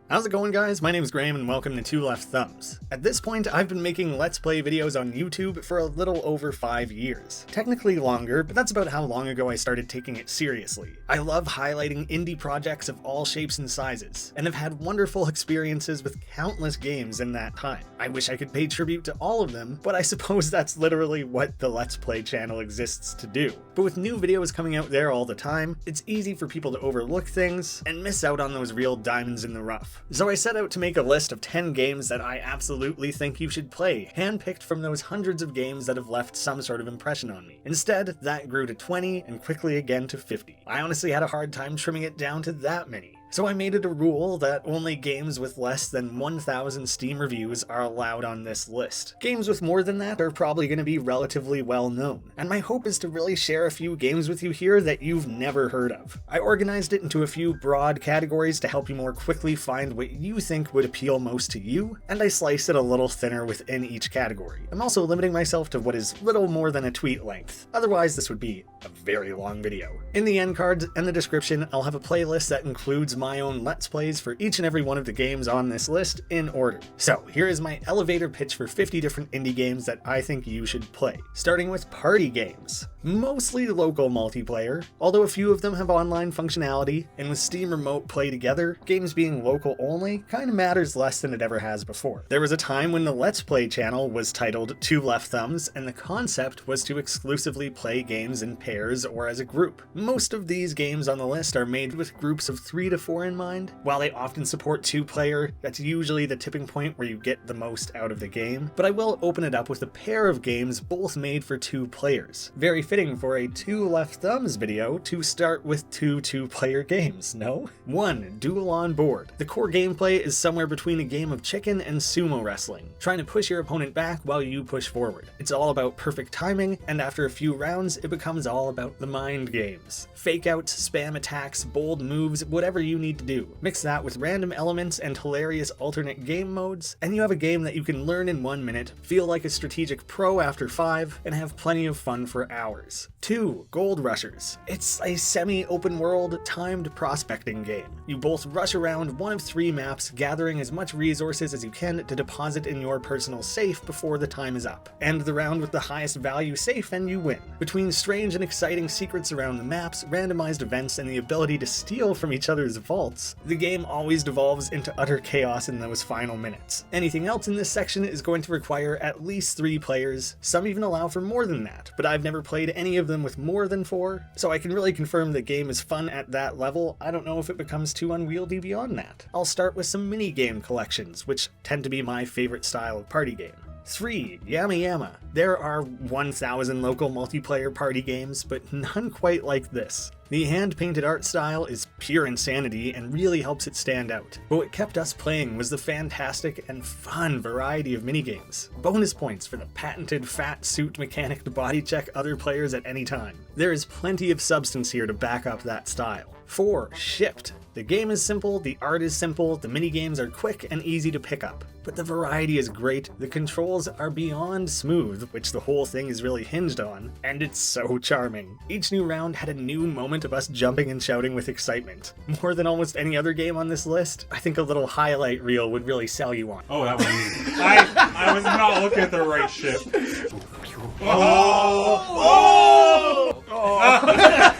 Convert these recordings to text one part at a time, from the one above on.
How's it going, guys? My name is Graham and welcome to Two Left Thumbs. At this point, I've been making Let's Play videos on YouTube for a little over 5 years. Technically longer, but that's about how long ago I started taking it seriously. I love highlighting indie projects of all shapes and sizes, and have had wonderful experiences with countless games in that time. I wish I could pay tribute to all of them, but I suppose that's literally what the Let's Play channel exists to do. But with new videos coming out there all the time, it's easy for people to overlook things and miss out on those real diamonds in the rough. So I set out to make a list of 10 games that I absolutely think you should play, handpicked from those hundreds of games that have left some sort of impression on me. Instead, that grew to 20 and quickly again to 50. I honestly had a hard time trimming it down to that many. So I made it a rule that only games with less than 1,000 Steam reviews are allowed on this list. Games with more than that are probably going to be relatively well known, and my hope is to really share a few games with you here that you've never heard of. I organized it into a few broad categories to help you more quickly find what you think would appeal most to you, and I sliced it a little thinner within each category. I'm also limiting myself to what is little more than a tweet length, otherwise this would be a very long video. In the end cards and the description, I'll have a playlist that includes my own Let's Plays for each and every one of the games on this list in order. So here is my elevator pitch for 50 different indie games that I think you should play. Starting with party games. Mostly local multiplayer, although a few of them have online functionality, and with Steam Remote Play Together, games being local only kinda matters less than it ever has before. There was a time when the Let's Play channel was titled Two Left Thumbs, and the concept was to exclusively play games in pairs or as a group. Most of these games on the list are made with groups of 3 to 4 in mind. While they often support 2-player, that's usually the tipping point where you get the most out of the game, but I will open it up with a pair of games both made for 2 players. Very fitting for a Two Left Thumbs video to start with 2 2-player games, no? 1. Duel on Board. The core gameplay is somewhere between a game of chicken and sumo wrestling, trying to push your opponent back while you push forward. It's all about perfect timing, and after a few rounds, it becomes all about the mind games. Fake outs, spam attacks, bold moves, whatever you need to do. Mix that with random elements and hilarious alternate game modes, and you have a game that you can learn in 1 minute, feel like a strategic pro after 5, and have plenty of fun for hours. 2. Gold Rushers. It's a semi-open world, timed prospecting game. You both rush around one of 3 maps, gathering as much resources as you can to deposit in your personal safe before the time is up. End the round with the highest value safe and you win. Between strange and exciting secrets around the maps, randomized events, and the ability to steal from each other's vaults, the game always devolves into utter chaos in those final minutes. Anything else in this section is going to require at least 3 players, some even allow for more than that, but I've never played any of them with more than 4, so I can really confirm the game is fun at that level. I don't know if it becomes too unwieldy beyond that. I'll start with some mini-game collections, which tend to be my favorite style of party game. 3. Yama Yama. There are 1,000 local multiplayer party games, but none quite like this. The hand-painted art style is pure insanity and really helps it stand out. But what kept us playing was the fantastic and fun variety of minigames. Bonus points for the patented fat suit mechanic to body check other players at any time. There is plenty of substance here to back up that style. 4. Shipped. The game is simple, the art is simple, the minigames are quick and easy to pick up. But the variety is great, the controls are beyond smooth, which the whole thing is really hinged on, and it's so charming. Each new round had a new moment of us jumping and shouting with excitement. More than almost any other game on this list, I think a little highlight reel would really sell you on. Oh, that was easy. I was not looking at the right ship.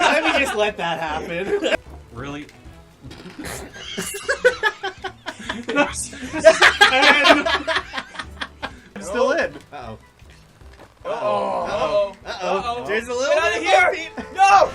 Let me just let that happen. Really? I'm still in. Uh-oh. There's a little bit here. No!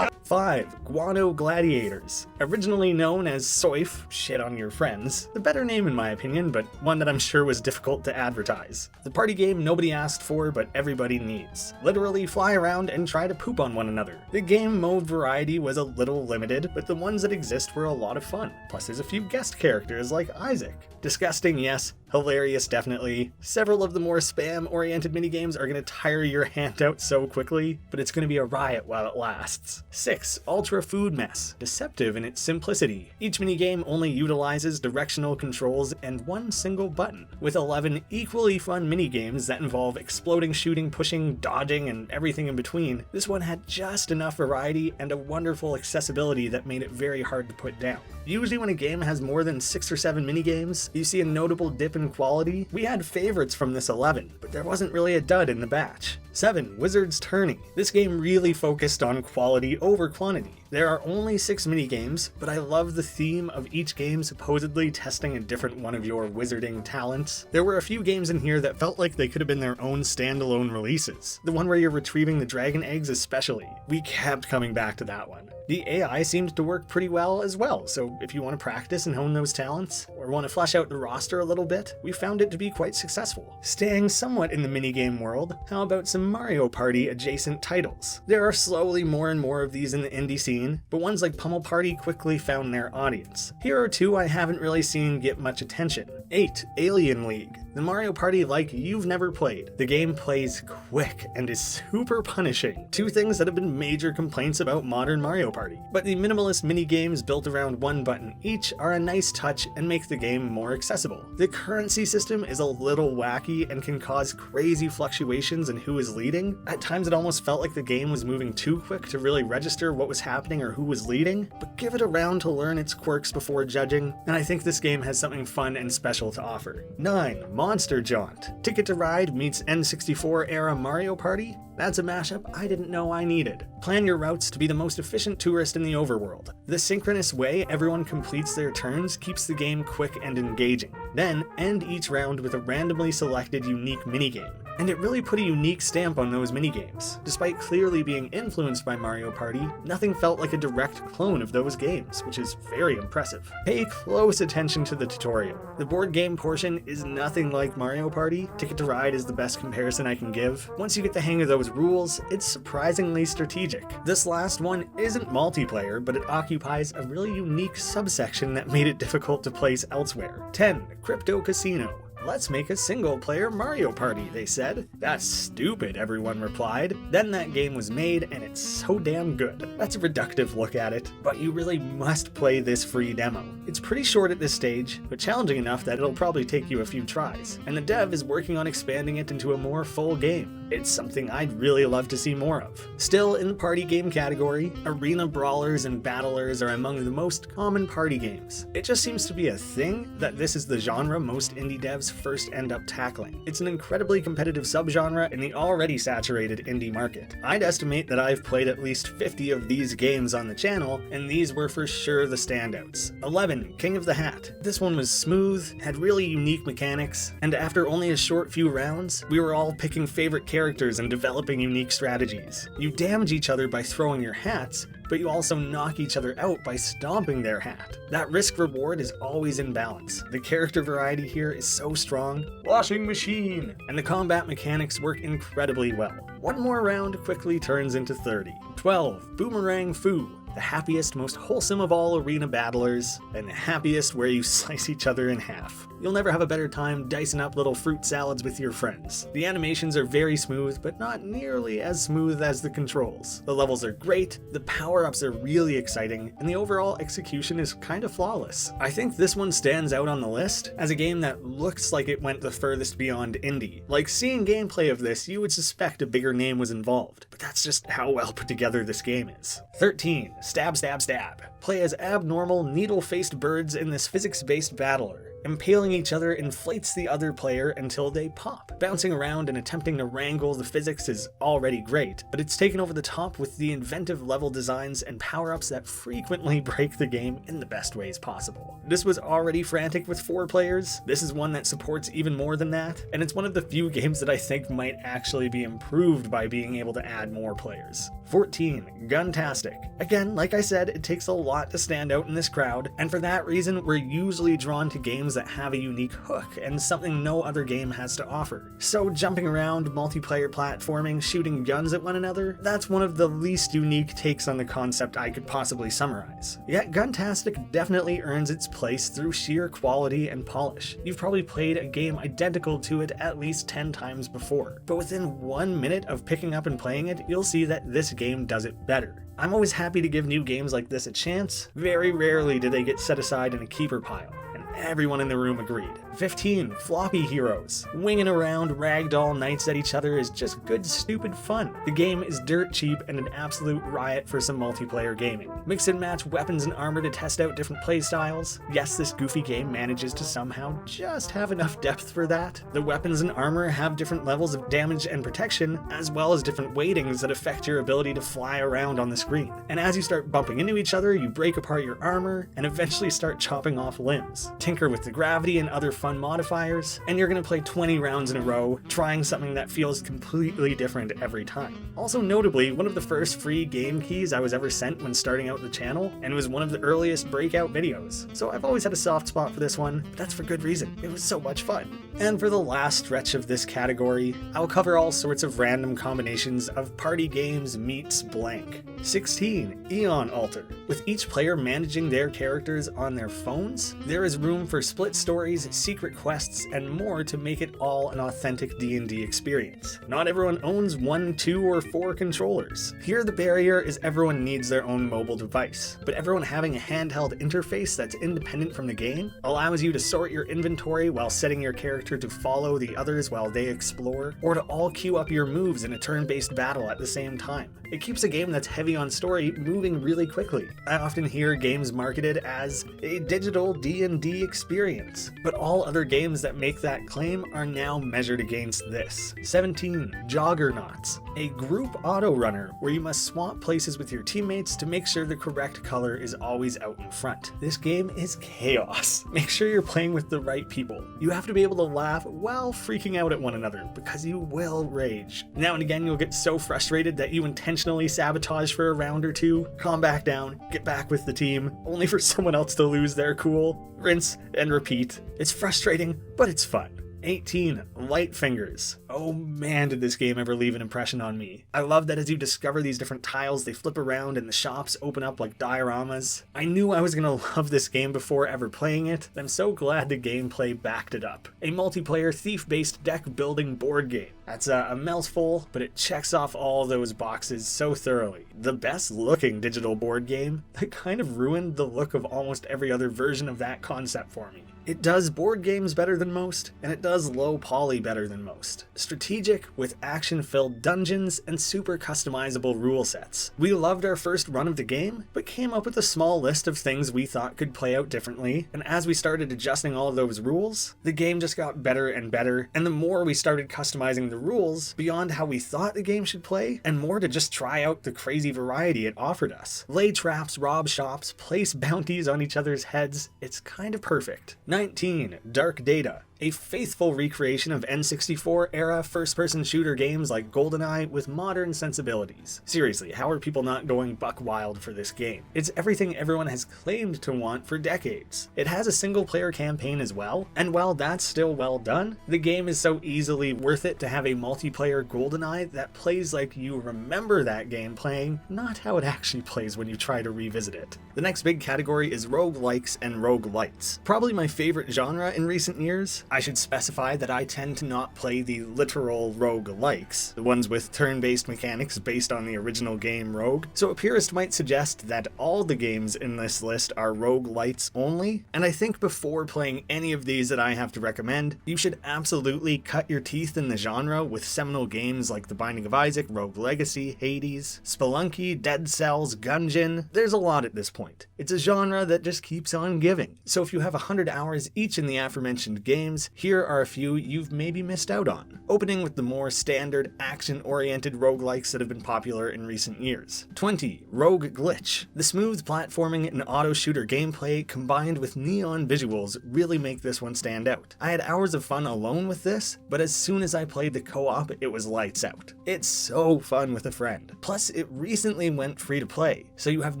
5. Guano Gladiators. Originally known as Soif, shit on your friends. The better name in my opinion, but one that I'm sure was difficult to advertise. The party game nobody asked for, but everybody needs. Literally fly around and try to poop on one another. The game mode variety was a little limited, but the ones that exist were a lot of fun. Plus there's a few guest characters like Isaac. Disgusting, yes. Hilarious, definitely. Several of the more spam-oriented minigames are going to tire your hand out so quickly, but it's going to be a riot while it lasts. 6. Ultra Food Mess. Deceptive in its simplicity. Each minigame only utilizes directional controls and one single button. With 11 equally fun minigames that involve exploding, shooting, pushing, dodging, and everything in between, this one had just enough variety and a wonderful accessibility that made it very hard to put down. Usually when a game has more than 6 or 7 minigames, you see a notable dip in quality. We had favorites from this 11, but there wasn't really a dud in the batch. 7. Wizard's Tourney. This game really focused on quality over quantity. There are only 6 minigames, but I love the theme of each game supposedly testing a different one of your wizarding talents. There were a few games in here that felt like they could have been their own standalone releases. The one where you're retrieving the dragon eggs especially. We kept coming back to that one. The AI seemed to work pretty well as well, so if you want to practice and hone those talents, or want to flesh out the roster a little bit, we found it to be quite successful. Staying somewhat in the minigame world, how about some Mario Party adjacent titles? There are slowly more and more of these in the indie scene, but ones like Pummel Party quickly found their audience. Here are 2 I haven't really seen get much attention. 8. Alien League. The Mario Party like you've never played. The game plays quick and is super punishing. 2 things that have been major complaints about modern Mario Party. But the minimalist mini-games built around one button each are a nice touch and make the game more accessible. The currency system is a little wacky and can cause crazy fluctuations in who is leading. At times it almost felt like the game was moving too quick to really register what was happening or who was leading, but give it a round to learn its quirks before judging, and I think this game has something fun and special to offer. 9. Monster Jaunt. Ticket to Ride meets N64 era Mario Party? That's a mashup I didn't know I needed. Plan your routes to be the most efficient tourist in the overworld. The synchronous way everyone completes their turns keeps the game quick and engaging. Then, end each round with a randomly selected unique minigame. And it really put a unique stamp on those minigames. Despite clearly being influenced by Mario Party, nothing felt like a direct clone of those games, which is very impressive. Pay close attention to the tutorial. The board game portion is nothing like Mario Party. Ticket to Ride is the best comparison I can give. Once you get the hang of those rules, it's surprisingly strategic. This last one isn't multiplayer, but it occupies a really unique subsection that made it difficult to place elsewhere. 10. Crypto Casino. Let's make a single-player Mario Party, they said. That's stupid, everyone replied. Then that game was made, and it's so damn good. That's a reductive look at it, but you really must play this free demo. It's pretty short at this stage, but challenging enough that it'll probably take you a few tries, and the dev is working on expanding it into a more full game. It's something I'd really love to see more of. Still in the party game category, arena brawlers and battlers are among the most common party games. It just seems to be a thing that this is the genre most indie devs first end up tackling. It's an incredibly competitive subgenre in the already saturated indie market. I'd estimate that I've played at least 50 of these games on the channel, and these were for sure the standouts. 11. King of the Hat. This one was smooth, had really unique mechanics, and after only a short few rounds, we were all picking favorite characters and developing unique strategies. You damage each other by throwing your hats, but you also knock each other out by stomping their hat. That risk-reward is always in balance. The character variety here is so strong. Washing machine! And the combat mechanics work incredibly well. One more round quickly turns into 30. 12. Boomerang Fu. The happiest, most wholesome of all arena battlers, and the happiest where you slice each other in half. You'll never have a better time dicing up little fruit salads with your friends. The animations are very smooth, but not nearly as smooth as the controls. The levels are great, the power-ups are really exciting, and the overall execution is kind of flawless. I think this one stands out on the list as a game that looks like it went the furthest beyond indie. Like, seeing gameplay of this, you would suspect a bigger name was involved, but that's just how well put together this game is. 13. Stab, stab, stab. Play as abnormal, needle-faced birds in this physics-based battler. Impaling each other inflates the other player until they pop. Bouncing around and attempting to wrangle the physics is already great, but it's taken over the top with the inventive level designs and power-ups that frequently break the game in the best ways possible. This was already frantic with 4 players. This is one that supports even more than that, and it's one of the few games that I think might actually be improved by being able to add more players. 14. Guntastic. Again, like I said, it takes a lot to stand out in this crowd, and for that reason, we're usually drawn to games that have a unique hook and something no other game has to offer. So jumping around, multiplayer platforming, shooting guns at one another, that's one of the least unique takes on the concept I could possibly summarize. Yet Guntastic definitely earns its place through sheer quality and polish. You've probably played a game identical to it at least 10 times before, but within 1 minute of picking up and playing it, you'll see that this game does it better. I'm always happy to give new games like this a chance. Very rarely do they get set aside in a keeper pile, and everyone in the room agreed. 15. Floppy Heroes. Winging around ragdoll knights at each other is just good stupid fun. The game is dirt cheap and an absolute riot for some multiplayer gaming. Mix and match weapons and armor to test out different playstyles. Yes, this goofy game manages to somehow just have enough depth for that. The weapons and armor have different levels of damage and protection, as well as different weightings that affect your ability to fly around on the screen. And as you start bumping into each other, you break apart your armor and eventually start chopping off limbs. Tinker with the gravity and other fun modifiers, and you're going to play 20 rounds in a row, trying something that feels completely different every time. Also notably, one of the first free game keys I was ever sent when starting out the channel, and it was one of the earliest breakout videos. So I've always had a soft spot for this one, but that's for good reason. It was so much fun. And for the last stretch of this category, I'll cover all sorts of random combinations of party games meets blank. 16. Eon Altar. With each player managing their characters on their phones, there is room for split stories, secret quests, and more to make it all an authentic D&D experience. Not everyone owns 1, 2, or 4 controllers. Here the barrier is everyone needs their own mobile device, but everyone having a handheld interface that's independent from the game allows you to sort your inventory while setting your character to follow the others while they explore, or to all queue up your moves in a turn-based battle at the same time. It keeps a game that's heavy on story moving really quickly. I often hear games marketed as a digital D&D experience, but all other games that make that claim are now measured against this. 17. Joggernauts. A group auto runner where you must swap places with your teammates to make sure the correct color is always out in front. This game is chaos. Make sure you're playing with the right people. You have to be able to laugh while freaking out at one another, because you will rage. Now and again you'll get so frustrated that you intentionally sabotage for a round or two, calm back down, get back with the team, only for someone else to lose their cool, rinse and repeat. It's frustrating, but it's fun. 18. Light Fingers. Oh man, did this game ever leave an impression on me. I love that as you discover these different tiles, they flip around and the shops open up like dioramas. I knew I was gonna love this game before ever playing it, and I'm so glad the gameplay backed it up. A multiplayer thief-based deck building board game. That's a mouthful, but it checks off all those boxes so thoroughly. The best looking digital board game that kind of ruined the look of almost every other version of that concept for me. It does board games better than most, and it does low poly better than most. Strategic, with action-filled dungeons and super customizable rule sets. We loved our first run of the game, but came up with a small list of things we thought could play out differently, and as we started adjusting all of those rules, the game just got better and better, and the more we started customizing the rules beyond how we thought the game should play, and more to just try out the crazy variety it offered us. Lay traps, rob shops, place bounties on each other's heads, it's kind of perfect. 19. Dark Data. A faithful recreation of N64-era first-person shooter games like GoldenEye with modern sensibilities. Seriously, how are people not going buck wild for this game? It's everything everyone has claimed to want for decades. It has a single-player campaign as well, and while that's still well done, the game is so easily worth it to have a multiplayer GoldenEye that plays like you remember that game playing, not how it actually plays when you try to revisit it. The next big category is Roguelikes and Roguelites. Probably my favorite genre in recent years. I should specify that I tend to not play the literal roguelikes, the ones with turn-based mechanics based on the original game Rogue, so a purist might suggest that all the games in this list are roguelites only, and I think before playing any of these that I have to recommend, you should absolutely cut your teeth in the genre with seminal games like The Binding of Isaac, Rogue Legacy, Hades, Spelunky, Dead Cells, Gungeon. There's a lot at this point. It's a genre that just keeps on giving, so if you have 100 hours each in the aforementioned games, games, here are a few you've maybe missed out on. Opening with the more standard, action-oriented roguelikes that have been popular in recent years. 20. Roguelikes. The smooth platforming and auto-shooter gameplay combined with neon visuals really make this one stand out. I had hours of fun alone with this, but as soon as I played the co-op, it was lights out. It's so fun with a friend. Plus, it recently went free to play, so you have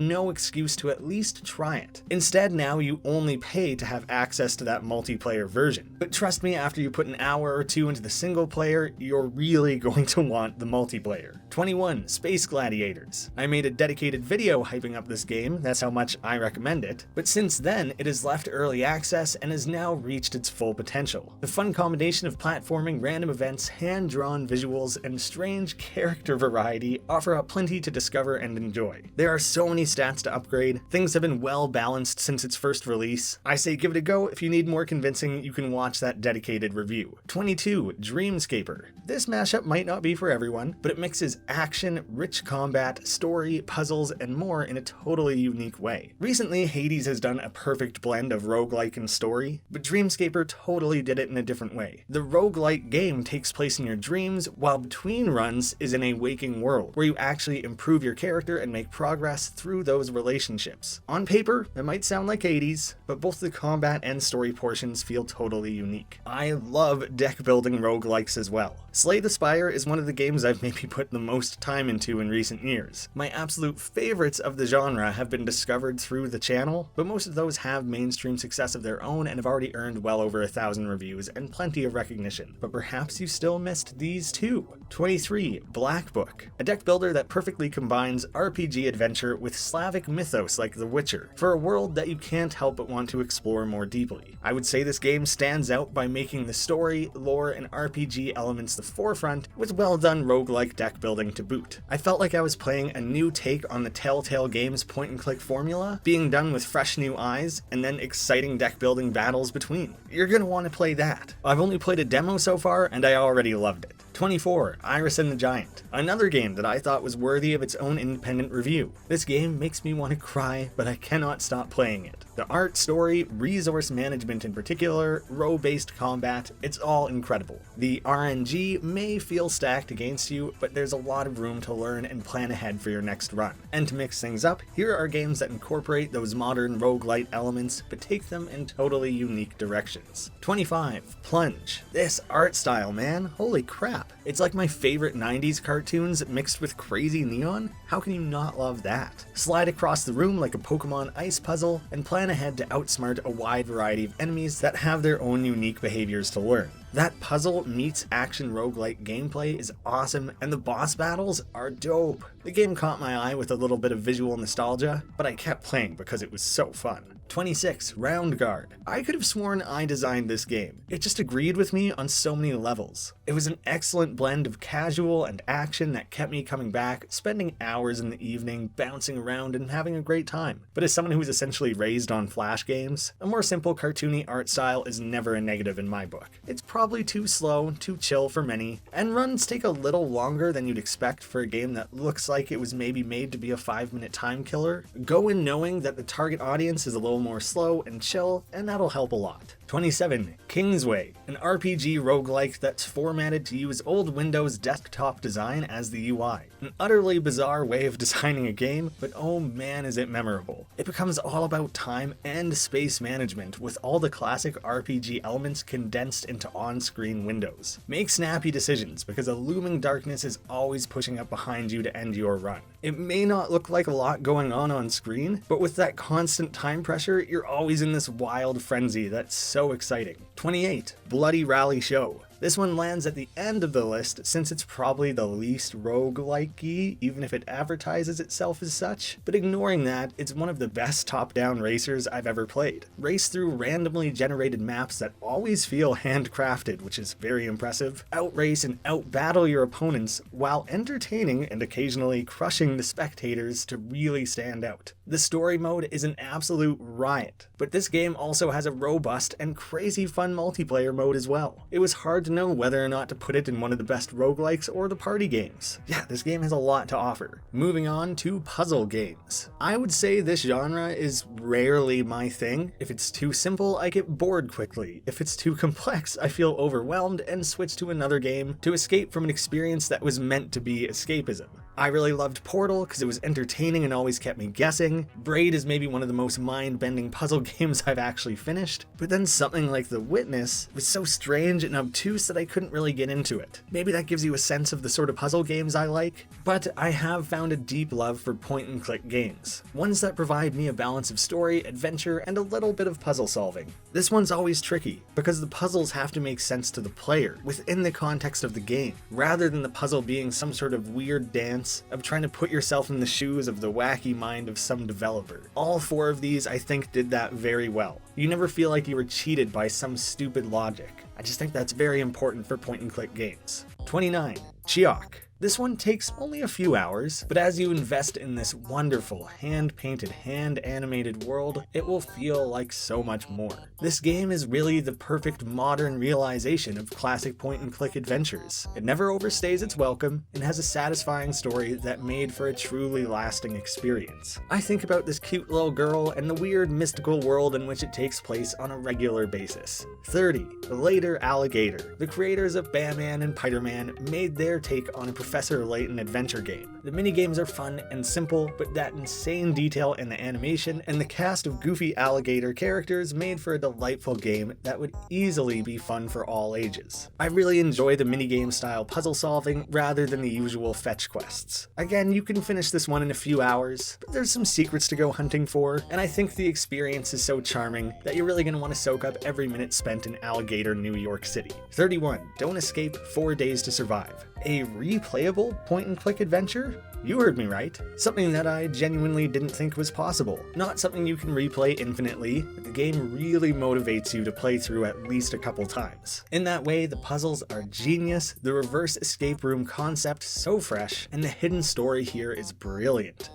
no excuse to at least try it. Instead, now you only pay to have access to that multiplayer version. But trust me, after you put an hour or two into the single player, you're really going to want the multiplayer. 21. Space Gladiators. I made a dedicated video hyping up this game, that's how much I recommend it, but since then it has left early access and has now reached its full potential. The fun combination of platforming, random events, hand-drawn visuals, and strange character variety offer up plenty to discover and enjoy. There are so many stats to upgrade, things have been well balanced since its first release. I say give it a go. If you need more convincing, you can watch that dedicated review. 22. Dreamscaper. This mashup might not be for everyone, but it mixes action, rich combat, story, puzzles, and more in a totally unique way. Recently, Hades has done a perfect blend of roguelike and story, but Dreamscaper totally did it in a different way. The roguelike game takes place in your dreams, while between runs is in a waking world, where you actually improve your character and make progress through those relationships. On paper, it might sound like Hades, but both the combat and story portions feel totally unique. I love deck building roguelikes as well. Slay the Spire is one of the games I've maybe put the most time into in recent years. My absolute favorites of the genre have been discovered through the channel, but most of those have mainstream success of their own and have already earned well over 1,000 reviews and plenty of recognition. But perhaps you still missed these too. 23. Black Book. A deck builder that perfectly combines RPG adventure with Slavic mythos like The Witcher, for a world that you can't help but want to explore more deeply. I would say this game stands out by making the story, lore, and RPG elements the forefront, with well done roguelike deck building to boot. I felt like I was playing a new take on the Telltale Games point-and-click formula, being done with fresh new eyes, and then exciting deck building battles between. You're gonna want to play that. I've only played a demo so far, and I already loved it. 24. Iris and the Giant. Another game that I thought was worthy of its own independent review. This game makes me want to cry, but I cannot stop playing it. The art, story, resource management in particular, row-based combat, it's all incredible. The RNG may feel stacked against you, but there's a lot of room to learn and plan ahead for your next run. And to mix things up, here are games that incorporate those modern roguelite elements, but take them in totally unique directions. 25. Plunge. This art style, man, holy crap. It's like my favorite 90s cartoons mixed with crazy neon. How can you not love that? Slide across the room like a Pokemon ice puzzle, and plan ahead to outsmart a wide variety of enemies that have their own unique behaviors to learn. That puzzle meets action roguelike gameplay is awesome, and the boss battles are dope. The game caught my eye with a little bit of visual nostalgia, but I kept playing because it was so fun. 26. Round Guard. I could have sworn I designed this game. It just agreed with me on so many levels. It was an excellent blend of casual and action that kept me coming back, spending hours in the evening bouncing around and having a great time. But as someone who was essentially raised on Flash games, a more simple cartoony art style is never a negative in my book. It's probably too slow, too chill for many, and runs take a little longer than you'd expect for a game that looks like it was maybe made to be a 5-minute time killer. Go in knowing that the target audience is a little more slow and chill, and that'll help a lot. 27. Kingsway, an RPG roguelike that's formatted to use old Windows desktop design as the UI. An utterly bizarre way of designing a game, but oh man is it memorable. It becomes all about time and space management, with all the classic RPG elements condensed into on-screen windows. Make snappy decisions, because a looming darkness is always pushing up behind you to end your run. It may not look like a lot going on screen, but with that constant time pressure, you're always in this wild frenzy that's so exciting. 28. Bloody Rally Show. This one lands at the end of the list since it's probably the least roguelike-y, even if it advertises itself as such. But ignoring that, it's one of the best top-down racers I've ever played. Race through randomly generated maps that always feel handcrafted, which is very impressive. Outrace and outbattle your opponents while entertaining and occasionally crushing the spectators to really stand out. The story mode is an absolute riot, but this game also has a robust and crazy fun fun multiplayer mode as well. It was hard to know whether or not to put it in one of the best roguelikes or the party games. Yeah, this game has a lot to offer. Moving on to puzzle games. I would say this genre is rarely my thing. If it's too simple, I get bored quickly. If it's too complex, I feel overwhelmed and switch to another game to escape from an experience that was meant to be escapism. I really loved Portal because it was entertaining and always kept me guessing. Braid is maybe one of the most mind-bending puzzle games I've actually finished, but then something like The Witness was so strange and obtuse that I couldn't really get into it. Maybe that gives you a sense of the sort of puzzle games I like, but I have found a deep love for point-and-click games. Ones that provide me a balance of story, adventure, and a little bit of puzzle solving. This one's always tricky, because the puzzles have to make sense to the player, within the context of the game, rather than the puzzle being some sort of weird dance of trying to put yourself in the shoes of the wacky mind of some developer. All 4 of these, I think, did that very well. You never feel like you were cheated by some stupid logic. I just think that's very important for point-and-click games. 29. Chiok. This one takes only a few hours, but as you invest in this wonderful, hand-painted, hand-animated world, it will feel like so much more. This game is really the perfect modern realization of classic point-and-click adventures. It never overstays its welcome, and has a satisfying story that made for a truly lasting experience. I think about this cute little girl and the weird mystical world in which it takes place on a regular basis. 30. Later Alligator. The creators of Batman and Spider-Man made their take on a Professor Layton adventure game. The minigames are fun and simple, but that insane detail in the animation and the cast of goofy alligator characters made for a delightful game that would easily be fun for all ages. I really enjoy the minigame style puzzle solving rather than the usual fetch quests. Again, you can finish this one in a few hours, but there's some secrets to go hunting for, and I think the experience is so charming that you're really going to want to soak up every minute spent in Alligator, New York City. 31. Don't Escape 4 Days to Survive. A replayable point-and-click adventure? You heard me right. Something that I genuinely didn't think was possible. Not something you can replay infinitely, but the game really motivates you to play through at least a couple times. In that way, the puzzles are genius, the reverse escape room concept so fresh, and the hidden story here is brilliant.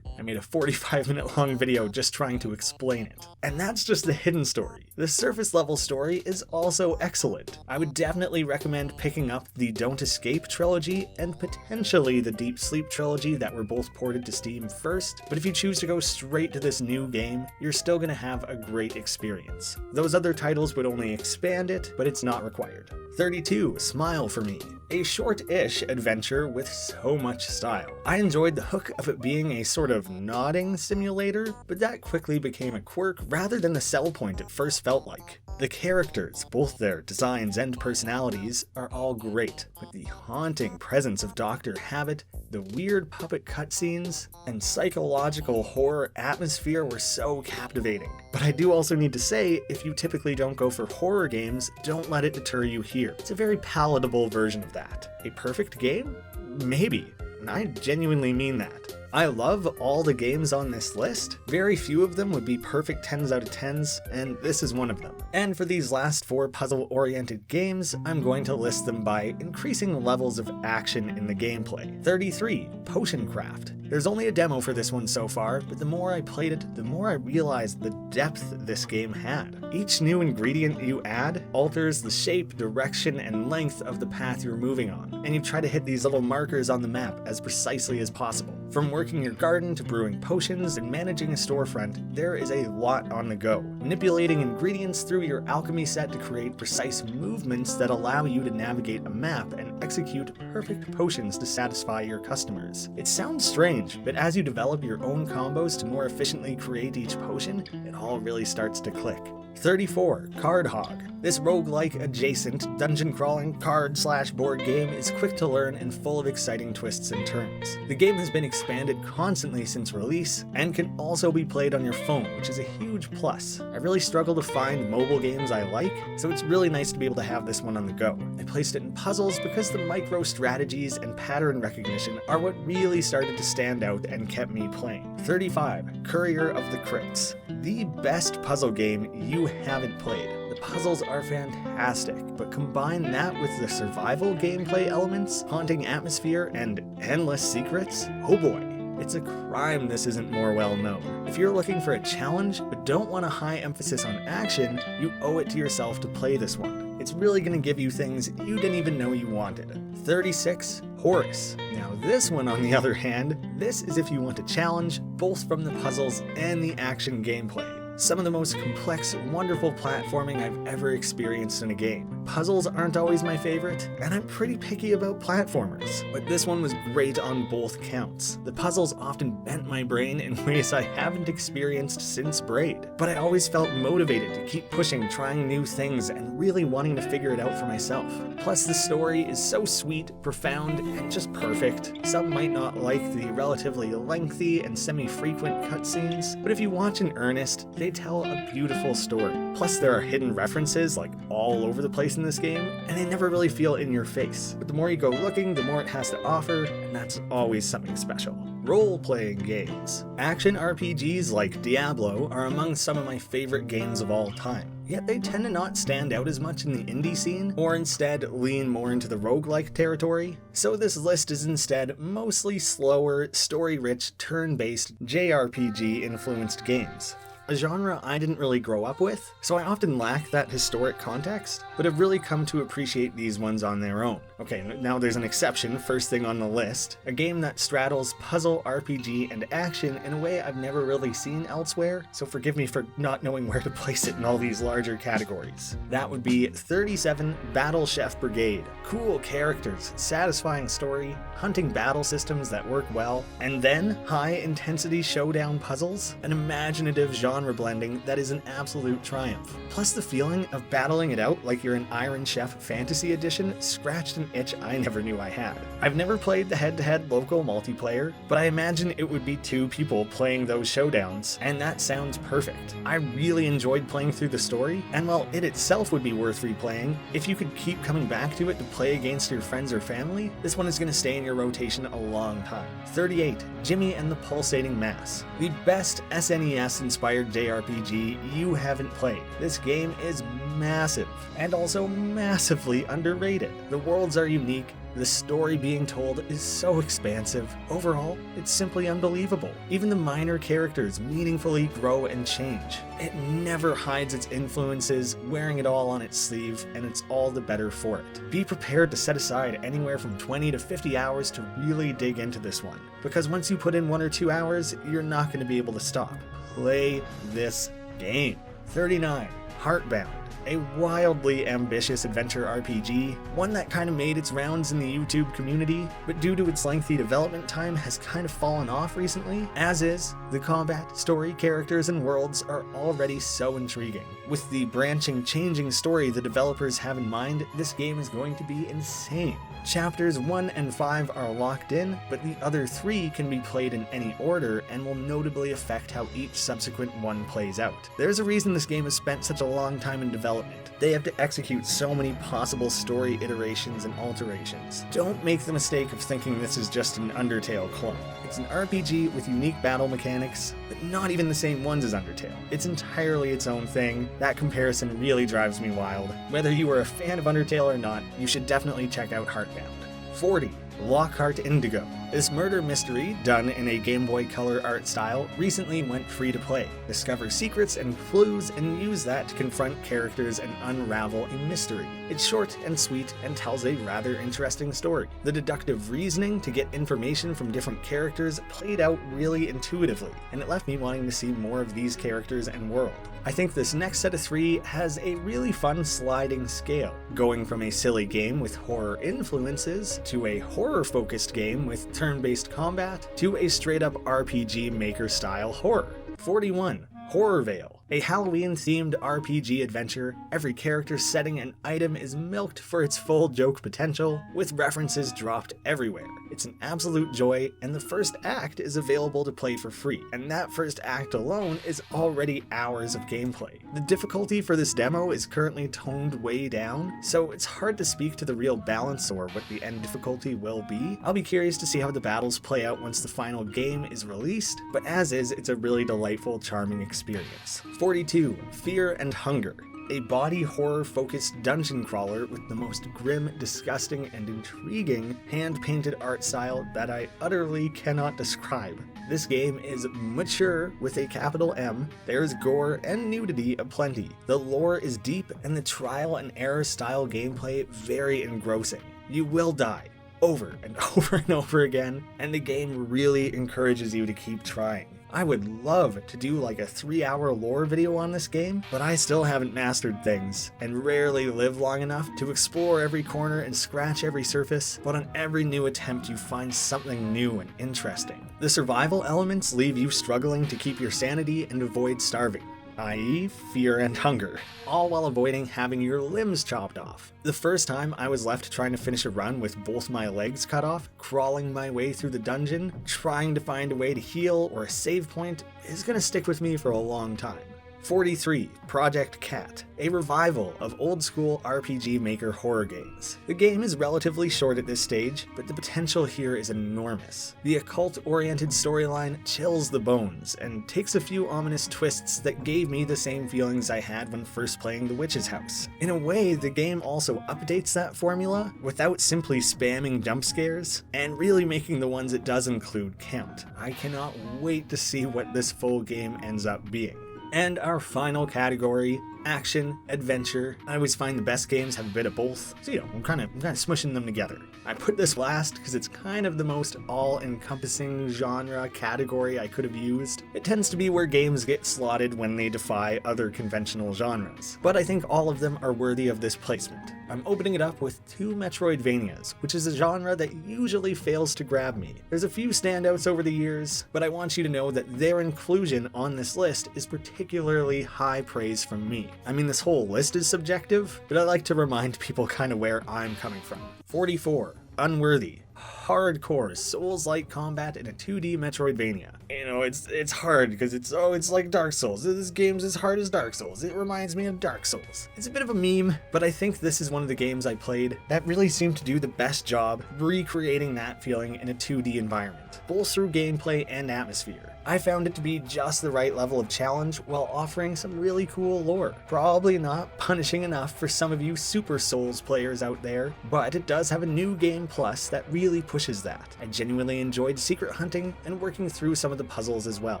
I made a 45-minute long video just trying to explain it. And that's just the hidden story. The surface level story is also excellent. I would definitely recommend picking up the Don't Escape trilogy and potentially the Deep Sleep trilogy that were both ported to Steam first, but if you choose to go straight to this new game, you're still gonna have a great experience. Those other titles would only expand it, but it's not required. 32. Smile for Me. A short-ish adventure with so much style. I enjoyed the hook of it being a sort of nodding simulator, but that quickly became a quirk rather than the sell point it first felt like. The characters, both their designs and personalities, are all great, with the haunting presence of Dr. Habit, the weird puppet cutscenes, and psychological horror atmosphere were so captivating. But I do also need to say, if you typically don't go for horror games, don't let it deter you here. It's a very palatable version of that. A perfect game? Maybe. And I genuinely mean that. I love all the games on this list. Very few of them would be perfect 10s out of 10s, and this is one of them. And for these last 4 puzzle-oriented games, I'm going to list them by increasing levels of action in the gameplay. 33. Potion Craft. There's only a demo for this one so far, but the more I played it, the more I realized the depth this game had. Each new ingredient you add alters the shape, direction, and length of the path you're moving on, and you try to hit these little markers on the map as precisely as possible. From working your garden to brewing potions and managing a storefront, there is a lot on the go. Manipulating ingredients through your alchemy set to create precise movements that allow you to navigate a map and execute perfect potions to satisfy your customers. It sounds strange, but as you develop your own combos to more efficiently create each potion, it all really starts to click. 34. Card Hog. This roguelike adjacent dungeon crawling card/board game is quick to learn and full of exciting twists and turns. The game has been expanded constantly since release and can also be played on your phone, which is a huge plus. I really struggle to find mobile games I like, so it's really nice to be able to have this one on the go. I placed it in puzzles because the micro strategies and pattern recognition are what really started to stand out and kept me playing. 35. Courier of the Crypts. The best puzzle game you haven't played. The puzzles are fantastic, but combine that with the survival gameplay elements, haunting atmosphere, and endless secrets, oh boy. It's a crime this isn't more well known. If you're looking for a challenge but don't want a high emphasis on action, you owe it to yourself to play this one. It's really going to give you things you didn't even know you wanted. 36. Horus. Now this one, on the other hand, this is if you want a challenge both from the puzzles and the action gameplay. Some of the most complex, wonderful platforming I've ever experienced in a game. Puzzles aren't always my favorite, and I'm pretty picky about platformers, but this one was great on both counts. The puzzles often bent my brain in ways I haven't experienced since Braid, but I always felt motivated to keep pushing, trying new things, and really wanting to figure it out for myself. Plus, the story is so sweet, profound, and just perfect. Some might not like the relatively lengthy and semi-frequent cutscenes, but if you watch in earnest, they tell a beautiful story. Plus, there are hidden references like all over the place in this game, and they never really feel in your face. But the more you go looking, the more it has to offer, and that's always something special. Role-playing games. Action RPGs like Diablo are among some of my favorite games of all time. Yet they tend to not stand out as much in the indie scene, or instead lean more into the roguelike territory. So this list is instead mostly slower, story-rich, turn-based JRPG-influenced games. A genre I didn't really grow up with, so I often lack that historic context, but have really come to appreciate these ones on their own. Okay, now there's an exception, first thing on the list, a game that straddles puzzle, RPG, and action in a way I've never really seen elsewhere, so forgive me for not knowing where to place it in all these larger categories. That would be 37 Battle Chef Brigade. Cool characters, satisfying story, hunting battle systems that work well, and then high-intensity showdown puzzles, an imaginative genre blending that is an absolute triumph. Plus the feeling of battling it out like you're an Iron Chef Fantasy Edition scratched an itch I never knew I had. I've never played the head-to-head local multiplayer, but I imagine it would be 2 people playing those showdowns, and that sounds perfect. I really enjoyed playing through the story, and while it itself would be worth replaying, if you could keep coming back to it to play against your friends or family, this one is going to stay in your rotation a long time. 38. Jimmy and the Pulsating Mass. The best SNES-inspired JRPG you haven't played. This game is massive, and also massively underrated. The worlds are unique, the story being told is so expansive. Overall, it's simply unbelievable. Even the minor characters meaningfully grow and change. It never hides its influences, wearing it all on its sleeve, and it's all the better for it. Be prepared to set aside anywhere from 20 to 50 hours to really dig into this one, because once you put in 1 or 2 hours, you're not going to be able to stop. Play this game. 39. Heartbound. A wildly ambitious adventure RPG, one that kind of made its rounds in the YouTube community, but due to its lengthy development time has kind of fallen off recently, as is the combat, story, characters, and worlds are already so intriguing. With the branching, changing story the developers have in mind, this game is going to be insane. Chapters 1 and 5 are locked in, but the other 3 can be played in any order and will notably affect how each subsequent one plays out. There's a reason this game has spent such a long time in development. They have to execute so many possible story iterations and alterations. Don't make the mistake of thinking this is just an Undertale clone. It's an RPG with unique battle mechanics, but not even the same ones as Undertale. It's entirely its own thing. That comparison really drives me wild. Whether you are a fan of Undertale or not, you should definitely check out Heartbound. 40. Lockhart Indigo. This murder mystery, done in a Game Boy Color art style, recently went free to play. Discover secrets and clues and use that to confront characters and unravel a mystery. It's short and sweet and tells a rather interesting story. The deductive reasoning to get information from different characters played out really intuitively, and it left me wanting to see more of these characters and world. I think this next set of 3 has a really fun sliding scale, going from a silly game with horror influences to a horror-focused game with turn-based combat to a straight-up RPG Maker-style horror. 41. Horror Veil. A Halloween-themed RPG adventure, every character, setting, and item is milked for its full joke potential, with references dropped everywhere. It's an absolute joy, and the first act is available to play for free, and that first act alone is already hours of gameplay. The difficulty for this demo is currently toned way down, so it's hard to speak to the real balance or what the end difficulty will be. I'll be curious to see how the battles play out once the final game is released, but as is, it's a really delightful, charming experience. 42. Fear and Hunger. a body horror-focused dungeon crawler with the most grim, disgusting, and intriguing hand-painted art style that I utterly cannot describe. This game is mature with a capital M, there's gore and nudity aplenty. The lore is deep and the trial and error style gameplay very engrossing. You will die over and over and over again, and the game really encourages you to keep trying. I would love to do like a 3-hour lore video on this game, but I still haven't mastered things, and rarely live long enough to explore every corner and scratch every surface, but on every new attempt you find something new and interesting. The survival elements leave you struggling to keep your sanity and avoid starving, i.e. fear and hunger, all while avoiding having your limbs chopped off. The first time I was left trying to finish a run with both my legs cut off, crawling my way through the dungeon, trying to find a way to heal or a save point is gonna stick with me for a long time. 43. Project Cat, a revival of old-school RPG Maker horror games. The game is relatively short at this stage, but the potential here is enormous. The occult-oriented storyline chills the bones, and takes a few ominous twists that gave me the same feelings I had when first playing The Witch's House. In a way, the game also updates that formula, without simply spamming jump scares, and really making the ones it does include count. I cannot wait to see what this full game ends up being. And our final category, action, adventure. I always find the best games have a bit of both, so I'm kind of smushing them together. I put this last because it's kind of the most all-encompassing genre category I could have used. It tends to be where games get slotted when they defy other conventional genres, but I think all of them are worthy of this placement. I'm opening it up with 2 Metroidvanias, which is a genre that usually fails to grab me. There's a few standouts over the years, but I want you to know that their inclusion on this list is particularly high praise from me. I mean, this whole list is subjective, but I like to remind people kind of where I'm coming from. 44. Unworthy. Hardcore Souls-like combat in a 2D Metroidvania. It's hard because it's like Dark Souls. This game's as hard as Dark Souls. It reminds me of Dark Souls. It's a bit of a meme, but I think this is one of the games I played that really seemed to do the best job recreating that feeling in a 2D environment, both through gameplay and atmosphere. I found it to be just the right level of challenge while offering some really cool lore. Probably not punishing enough for some of you Super Souls players out there, but it does have a new game plus that really pushes that. I genuinely enjoyed secret hunting and working through some of the puzzles as well.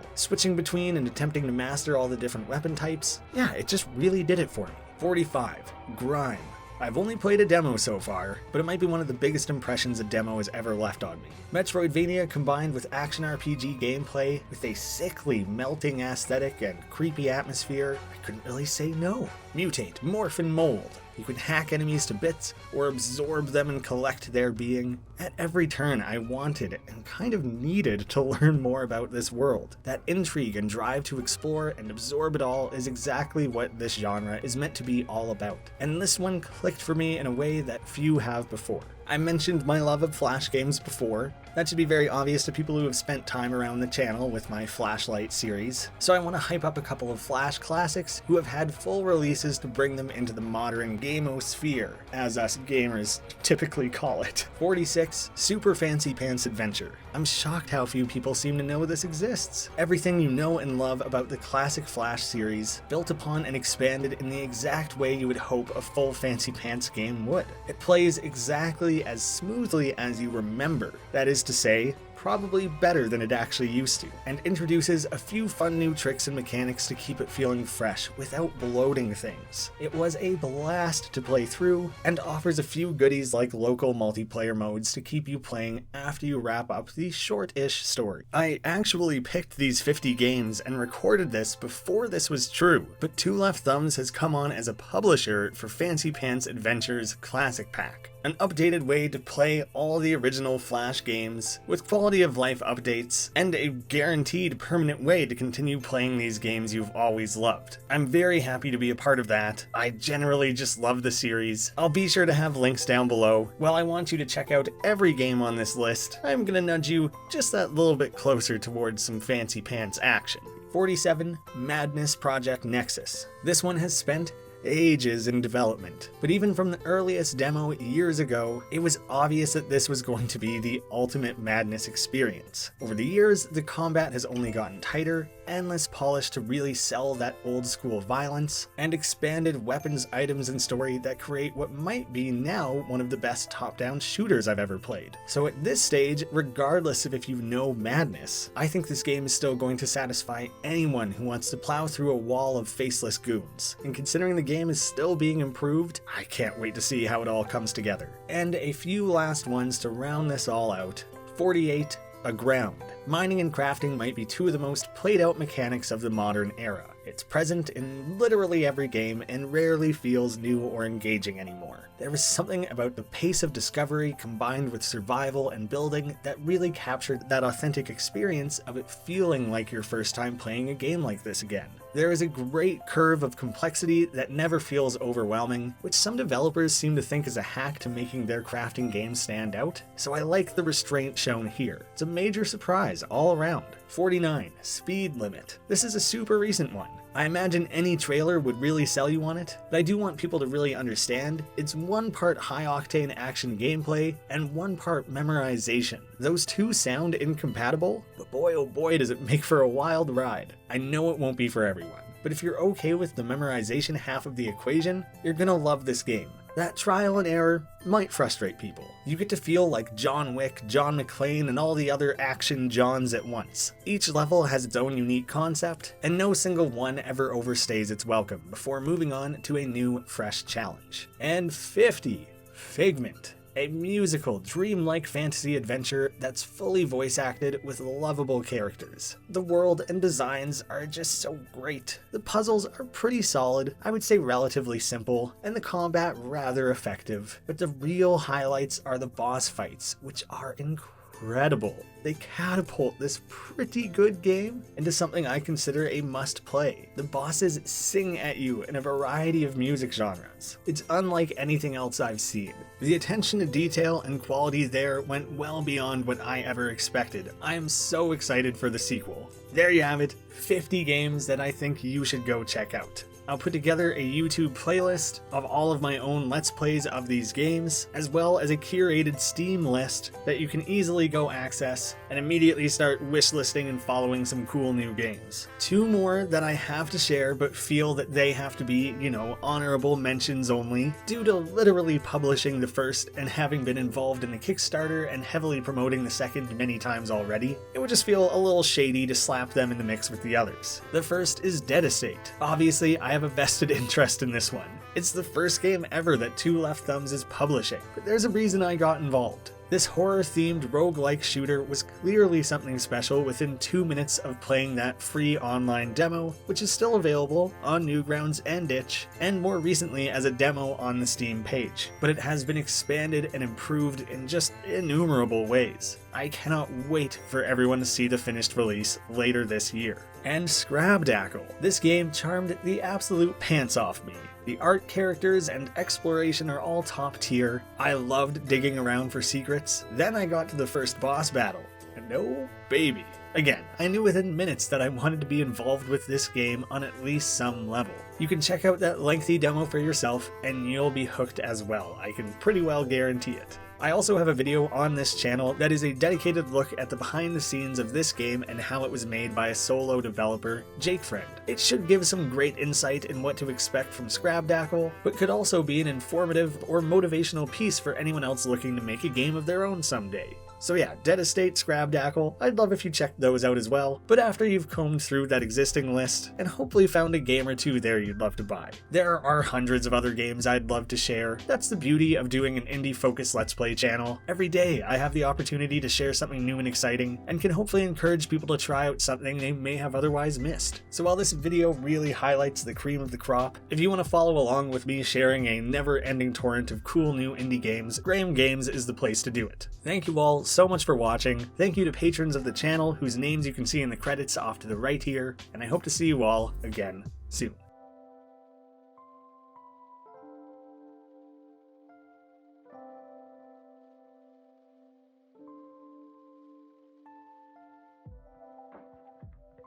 Switching between and attempting to master all the different weapon types, it just really did it for me. 45. Grime. I've only played a demo so far, but it might be one of the biggest impressions a demo has ever left on me. Metroidvania combined with action RPG gameplay with a sickly melting aesthetic and creepy atmosphere, I couldn't really say no. Mutate, morph, and mold. You can hack enemies to bits, or absorb them and collect their being. At every turn, I wanted and kind of needed to learn more about this world. That intrigue and drive to explore and absorb it all is exactly what this genre is meant to be all about. And this one clicked for me in a way that few have before. I mentioned my love of Flash games before. That should be very obvious to people who have spent time around the channel with my Flashlight series. So I want to hype up a couple of Flash classics who have had full releases to bring them into the modern gamosphere, as us gamers typically call it. 46. Super Fancy Pants Adventure. I'm shocked how few people seem to know this exists. Everything you know and love about the classic Flash series, built upon and expanded in the exact way you would hope a full Fancy Pants game would. It plays exactly as smoothly as you remember. That is to say, probably better than it actually used to, and introduces a few fun new tricks and mechanics to keep it feeling fresh without bloating things. It was a blast to play through, and offers a few goodies like local multiplayer modes to keep you playing after you wrap up the short-ish story. I actually picked these 50 games and recorded this before this was true, but Two Left Thumbs has come on as a publisher for Fancy Pants Adventures Classic Pack. An updated way to play all the original Flash games with quality of life updates, and a guaranteed permanent way to continue playing these games you've always loved. I'm very happy to be a part of that. I generally just love the series. I'll be sure to have links down below. While I want you to check out every game on this list, I'm gonna nudge you just that little bit closer towards some Fancy Pants action. 47. Madness Project Nexus. This one has spent ages in development, but even from the earliest demo years ago, it was obvious that this was going to be the ultimate madness experience. Over the years, the combat has only gotten tighter, endless polish to really sell that old school violence, and expanded weapons, items, and story that create what might be now one of the best top-down shooters I've ever played. So at this stage, regardless of if you know madness, I think this game is still going to satisfy anyone who wants to plow through a wall of faceless goons. And considering the game is still being improved, I can't wait to see how it all comes together. And a few last ones to round this all out. 48. Aground. Mining and crafting might be two of the most played out mechanics of the modern era. It's present in literally every game and rarely feels new or engaging anymore. There is something about the pace of discovery combined with survival and building that really captured that authentic experience of it feeling like your first time playing a game like this again. There is a great curve of complexity that never feels overwhelming, which some developers seem to think is a hack to making their crafting games stand out, so I like the restraint shown here. It's a major surprise all around. 49. Speed limit. This is a super recent one. I imagine any trailer would really sell you on it, but I do want people to really understand it's one part high-octane action gameplay and one part memorization. Those two sound incompatible, but boy oh boy does it make for a wild ride. I know it won't be for everyone, but if you're okay with the memorization half of the equation, you're gonna love this game. That trial and error might frustrate people. You get to feel like John Wick, John McClane, and all the other action Johns at once. Each level has its own unique concept, and no single one ever overstays its welcome before moving on to a new, fresh challenge. And 50. Figment. A musical, dreamlike fantasy adventure that's fully voice acted with lovable characters. The world and designs are just so great. The puzzles are pretty solid, I would say relatively simple, and the combat rather effective. But the real highlights are the boss fights, which are incredible. They catapult this pretty good game into something I consider a must-play. The bosses sing at you in a variety of music genres. It's unlike anything else I've seen. The attention to detail and quality there went well beyond what I ever expected. I am so excited for the sequel. There you have it, 50 games that I think you should go check out. I'll put together a YouTube playlist of all of my own Let's Plays of these games, as well as a curated Steam list that you can easily go access and immediately start wishlisting and following some cool new games. Two more that I have to share but feel that they have to be, honorable mentions only, due to literally publishing the first and having been involved in the Kickstarter and heavily promoting the second many times already. It would just feel a little shady to slap them in the mix with the others. The first is Dead Estate. Obviously, I have a vested interest in this one. It's the first game ever that Two Left Thumbs is publishing, but there's a reason I got involved. This horror-themed roguelike shooter was clearly something special within 2 minutes of playing that free online demo, which is still available on Newgrounds and Itch, and more recently as a demo on the Steam page. But it has been expanded and improved in just innumerable ways. I cannot wait for everyone to see the finished release later this year. And Scrabdackle. This game charmed the absolute pants off me. The art, characters, and exploration are all top tier. I loved digging around for secrets. Then I got to the first boss battle, and oh baby. Again, I knew within minutes that I wanted to be involved with this game on at least some level. You can check out that lengthy demo for yourself, and you'll be hooked as well. I can pretty well guarantee it. I also have a video on this channel that is a dedicated look at the behind the scenes of this game and how it was made by a solo developer, Jakefriend. It should give some great insight in what to expect from Scrabdackle, but could also be an informative or motivational piece for anyone else looking to make a game of their own someday. So yeah, Dead Estate, Scrabdackle, I'd love if you checked those out as well, but after you've combed through that existing list, and hopefully found a game or two there you'd love to buy. There are hundreds of other games I'd love to share. That's the beauty of doing an indie-focused Let's Play channel. Every day I have the opportunity to share something new and exciting, and can hopefully encourage people to try out something they may have otherwise missed. So while this video really highlights the cream of the crop, if you want to follow along with me sharing a never-ending torrent of cool new indie games, Graham Games is the place to do it. Thank you all so much for watching. Thank you to patrons of the channel whose names you can see in the credits off to the right here, and I hope to see you all again soon.